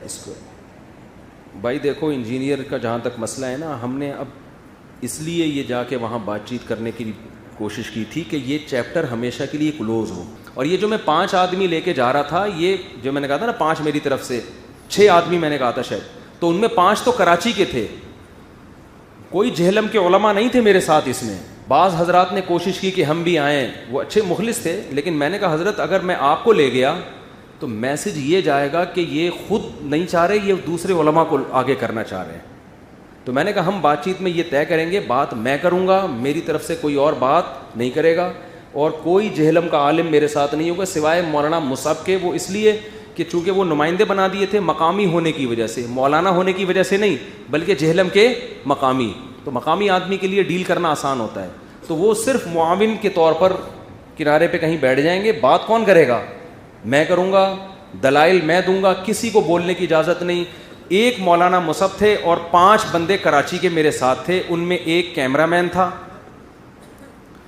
اس کو بھائی دیکھو انجینئر کا جہاں تک مسئلہ ہے نا, ہم نے اب اس لیے یہ جا کے وہاں بات چیت کرنے کی کوشش کی تھی کہ یہ چیپٹر ہمیشہ کے لیے کلوز ہو. اور یہ جو میں 5 آدمی لے کے جا رہا تھا, یہ جو میں نے کہا تھا نا 5 میری طرف سے 6 آدمی میں نے کہا تھا شاید, تو ان میں 5 تو کراچی کے تھے, کوئی جہلم کے علماء نہیں تھے میرے ساتھ اس میں. بعض حضرات نے کوشش کی کہ ہم بھی آئیں, وہ اچھے مخلص تھے, لیکن میں نے کہا حضرت اگر میں آپ کو لے گیا تو میسج یہ جائے گا کہ یہ خود نہیں چاہ رہے, یہ دوسرے علماء کو آگے کرنا چاہ رہے ہیں. تو میں نے کہا ہم بات چیت میں یہ طے کریں گے, بات میں کروں گا, میری طرف سے کوئی اور بات نہیں کرے گا, اور کوئی جہلم کا عالم میرے ساتھ نہیں ہوگا سوائے مولانا مصعب کے. وہ اس لیے کہ چونکہ وہ نمائندے بنا دیے تھے مقامی ہونے کی وجہ سے, مولانا ہونے کی وجہ سے نہیں, بلکہ جہلم کے مقامی. تو مقامی آدمی کے لیے ڈیل کرنا آسان ہوتا ہے, تو وہ صرف معاون کے طور پر کنارے پہ کہیں بیٹھ جائیں گے. بات کون کرے گا؟ میں کروں گا, دلائل میں دوں گا, کسی کو بولنے کی اجازت نہیں. ایک مولانا مصعب تھے اور 5 بندے کراچی کے میرے ساتھ تھے. ان میں ایک کیمرہ مین تھا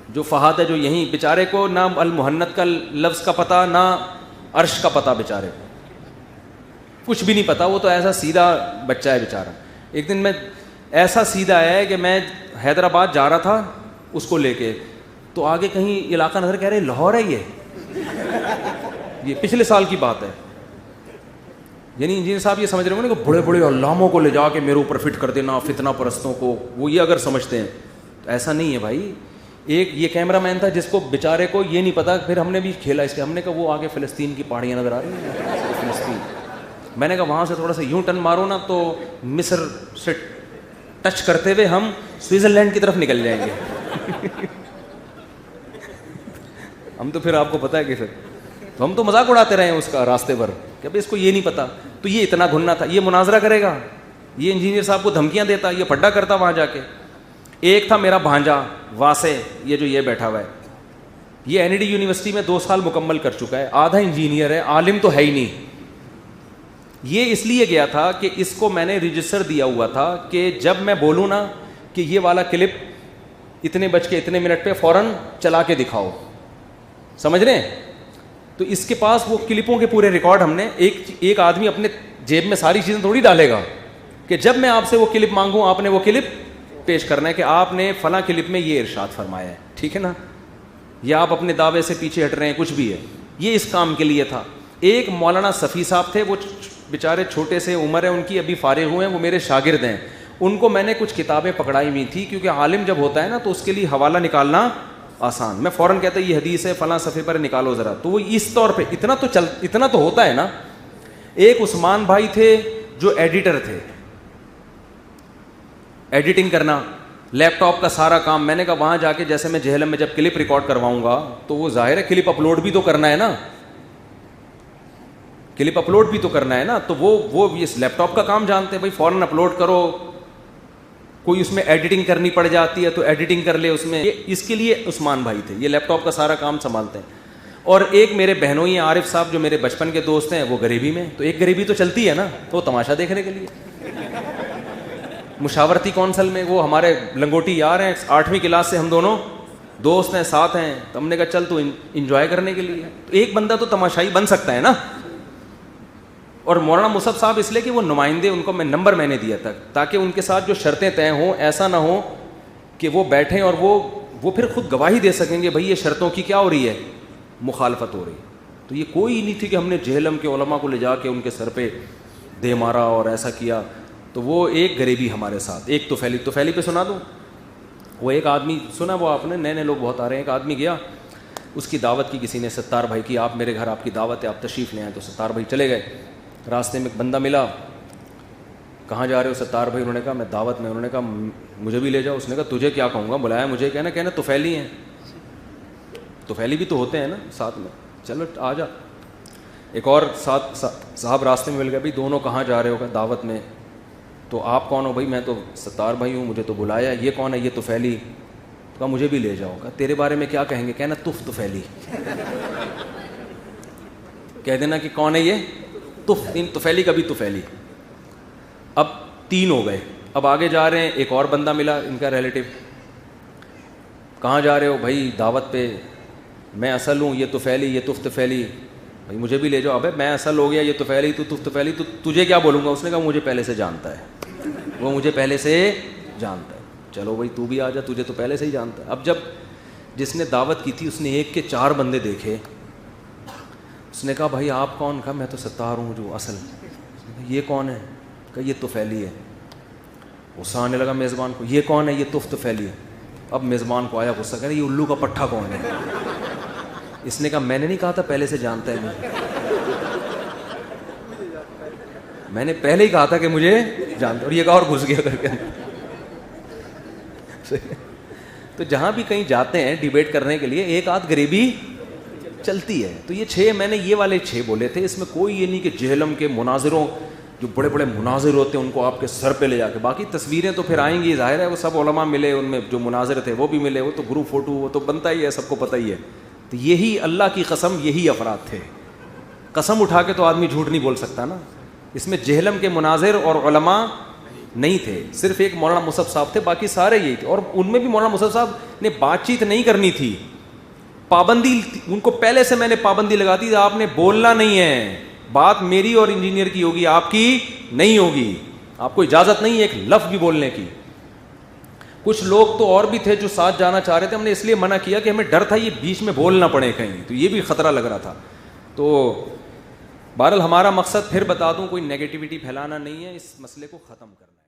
جو فہد ہے, جو یہیں بیچارے کو نہ المحنت کا لفظ کا پتہ نہ عرش کا پتہ, بیچارے کو کچھ بھی نہیں پتا, وہ تو ایسا سیدھا بچہ ہے بیچارہ. ایک دن میں ایسا سیدھا ہے کہ میں حیدرآباد جا رہا تھا اس کو لے کے, تو آگے کہیں علاقہ نظر, کہہ رہے لاہور ہے یہ پچھلے سال کی بات ہے. یعنی انجینئر صاحب یہ سمجھ رہے ہوں نا کہ بڑے بڑے علاموں کو لے جا کے میرے اوپر فٹ کر دینا, فتنہ پرستوں کو, وہ یہ اگر سمجھتے ہیں تو ایسا نہیں ہے بھائی. ایک یہ کیمرہ مین تھا جس کو بیچارے کو یہ نہیں پتا, پھر ہم نے بھی کھیلا اس کے, ہم نے کہا وہ آگے فلسطین کی پہاڑیاں نظر آ رہی ہیں, فلسطین. میں نے کہا وہاں سے تھوڑا سا یوں ٹرن مارو نا تو مصر سے ٹچ کرتے ہوئے ہم سوئٹزرلینڈ کی طرف نکل جائیں گے. ہم تو پھر آپ کو پتا ہے کہ پھر تو ہم تو مذاق اڑاتے رہے ہیں اس کا راستے پر کہ ابھی اس کو یہ نہیں پتا. تو یہ اتنا گھننا تھا, یہ مناظرہ کرے گا, یہ انجینئر صاحب کو دھمکیاں دیتا, یہ پھڈا کرتا وہاں جا کے. ایک تھا میرا بھانجا واسع, یہ جو یہ بیٹھا ہوا ہے, یہ این ای ڈی یونیورسٹی میں 2 سال مکمل کر چکا ہے, آدھا انجینئر ہے, عالم تو ہے ہی نہیں. یہ اس لیے گیا تھا کہ اس کو میں نے رجسٹر دیا ہوا تھا کہ جب میں بولوں نا کہ یہ والا کلپ اتنے بج کے اتنے منٹ پہ فوراً چلا کے دکھاؤ, سمجھ رہے ہیں. تو اس کے پاس وہ کلپوں کے پورے ریکارڈ, ہم نے ایک آدمی اپنے جیب میں ساری چیزیں تھوڑی ڈالے گا کہ جب میں آپ سے وہ کلپ مانگوں آپ نے وہ کلپ پیش کرنا ہے کہ آپ نے فلاں کلپ میں یہ ارشاد فرمایا ہے, ٹھیک ہے نا, یا آپ اپنے دعوے سے پیچھے ہٹ رہے ہیں, کچھ بھی ہے. یہ اس کام کے لیے تھا. ایک مولانا صفی صاحب تھے, وہ بیچارے چھوٹے سے عمر ہے ان کی, ابھی فارغ ہوئے ہیں, وہ میرے شاگرد ہیں. ان کو میں نے کچھ کتابیں پکڑائی ہوئی تھی, کیونکہ عالم جب ہوتا ہے نا تو اس کے لیے حوالہ نکالنا آسان. میں فوراً کہتا یہ حدیث ہے فلاں صفحے پر نکالو ذرا, تو وہ اس طور پہ اتنا تو ہوتا ہے نا. ایک عثمان بھائی تھے جو ایڈیٹر تھے, ایڈیٹنگ کرنا, لیپ ٹاپ کا سارا کام. میں نے کہا وہاں جا کے جیسے میں جہلم میں جب کلپ ریکارڈ کرواؤں گا تو وہ ظاہر ہے کلپ اپلوڈ بھی تو کرنا ہے نا, کلپ اپلوڈ بھی تو کرنا ہے نا. تو وہ اس لیپ ٹاپ کا کام جانتے ہیں بھائی, فوراً اپلوڈ کرو. کوئی اس میں ایڈیٹنگ کرنی پڑ جاتی ہے تو ایڈیٹنگ کر لے اس میں. اس کے لیے عثمان بھائی تھے, یہ لیپ ٹاپ کا سارا کام سنبھالتے ہیں. اور ایک میرے بہنوں ہی عارف صاحب جو میرے بچپن کے دوست ہیں, وہ غریبی میں, تو ایک غریبی تو چلتی ہے نا, تو وہ تماشا دیکھنے کے لیے مشاورتی کونسل میں, وہ ہمارے لنگوٹی یار ہیں, 8ویں کلاس سے ہم دونوں دوست ہیں, ساتھ ہیں. تو ہم نے کہا چل تو انجوائے کرنے کے لیے, تو ایک بندہ تو تماشائی بن سکتا ہے نا. اور مولانا مصعب صاحب اس لیے کہ وہ نمائندے, ان کو میں نے دیا تھا تاکہ ان کے ساتھ جو شرطیں طے ہوں ایسا نہ ہو کہ وہ بیٹھیں اور وہ پھر خود گواہی دے سکیں گے بھائی یہ شرطوں کی کیا ہو رہی ہے, مخالفت ہو رہی. تو یہ کوئی نہیں تھی کہ ہم نے جہلم کے علماء کو لے جا کے ان کے سر پہ دے مارا اور ایسا کیا. تو وہ ایک غریبی ہمارے ساتھ, ایک توفیلی پہ سنا دوں. وہ ایک آدمی سنا, وہ آپ نے نئے لوگ بہت آ رہے ہیں. ایک آدمی گیا, اس کی دعوت کی کسی نے, ستار بھائی کی, آپ میرے گھر آپ کی دعوت ہے, آپ تشریف لے آئیں. تو ستار بھائی چلے گئے. راستے میں ایک بندہ ملا, کہاں جا رہے ہو ستار بھائی؟ انہوں نے کہا میں دعوت میں. انہوں نے کہا مجھے بھی لے جاؤ. اس نے کہا تجھے کیا کہوں گا, بلایا مجھے, کہنا توفیلی ہیں, توفیلی بھی تو ہوتے ہیں نا ساتھ میں, چلو آ جا. ایک اور ساتھ صاحب راستے میں مل گئے, بھائی دونوں کہاں جا رہے ہو؟ کہ دعوت میں. تو آپ کون ہو؟ بھائی میں تو ستار بھائی ہوں, مجھے تو بلایا. یہ کون ہے؟ یہ توفیلی. کہا مجھے بھی لے جاؤ. کہا تیرے بارے میں کیا کہیں گے؟ کہنا توفیلی. کہہ دینا کہ کون ہے یہ توفیلی کا بھی توفیلی. اب 3 ہو گئے. اب آگے جا رہے ہیں, ایک اور بندہ ملا ان کا ریلیٹیو. کہاں جا رہے ہو؟ بھائی دعوت پہ. میں اصل ہوں, یہ توفیلی, یہ توفیلی. بھائی مجھے بھی لے جاؤ. ابے میں اصل ہو گیا, یہ طفیلی تو طفیلی, تو تجھے کیا بولوں گا؟ اس نے کہا مجھے پہلے سے جانتا ہے, وہ مجھے پہلے سے جانتا ہے. چلو بھائی تو بھی آ جا, تجھے تو پہلے سے ہی جانتا ہے. اب جب جس نے دعوت کی تھی اس نے ایک کے 4 بندے دیکھے, اس نے کہا بھائی آپ کون؟ کہا میں تو ستار ہوں جو اصل. یہ کون ہے؟ کہا یہ طفیلی ہے. غصہ آنے لگا میزبان کو, یہ کون ہے؟ یہ طفیلی ہے. اب میزبان کو آیا غصہ, کہہ رہے یہ الو کا پٹھا کون ہے؟ اس نے کہا میں نے نہیں کہا تھا پہلے سے جانتا ہے مجھے, میں نے پہلے ہی کہا تھا کہ مجھے جانتا ہے. اور یہ کہا اور گھس گیا کر کے. تو جہاں بھی کہیں جاتے ہیں ڈیبیٹ کرنے کے لیے ایک آدھ غریبی چلتی ہے. تو یہ 6 میں نے یہ والے 6 بولے تھے. اس میں کوئی یہ نہیں کہ جہلم کے مناظروں, جو بڑے بڑے مناظر ہوتے ہیں ان کو آپ کے سر پہ لے جا کے, باقی تصویریں تو پھر آئیں گی, ظاہر ہے وہ سب علماء ملے, ان میں جو مناظر تھے وہ بھی ملے, وہ تو گروپ فوٹو وہ تو بنتا ہی ہے, سب کو پتہ ہی ہے. تو یہی اللہ کی قسم یہی افراد تھے. قسم اٹھا کے تو آدمی جھوٹ نہیں بول سکتا نا. اس میں جہلم کے مناظر اور علماء نہیں تھے, صرف ایک مولانا مصعب صاحب تھے, باقی سارے یہی تھے. اور ان میں بھی مولانا مصعب صاحب نے بات چیت نہیں کرنی تھی, پابندی ان کو پہلے سے میں نے پابندی لگا دی, آپ نے بولنا نہیں ہے, بات میری اور انجینئر کی ہوگی, آپ کی نہیں ہوگی, آپ کو اجازت نہیں ہے ایک لفظ بھی بولنے کی. کچھ لوگ تو اور بھی تھے جو ساتھ جانا چاہ رہے تھے, ہم نے اس لیے منع کیا کہ ہمیں ڈر تھا یہ بیچ میں بول نہ پڑے کہیں, تو یہ بھی خطرہ لگ رہا تھا. تو بہرحال ہمارا مقصد پھر بتا دوں کوئی نیگیٹیوٹی پھیلانا نہیں ہے, اس مسئلے کو ختم کرنا ہے.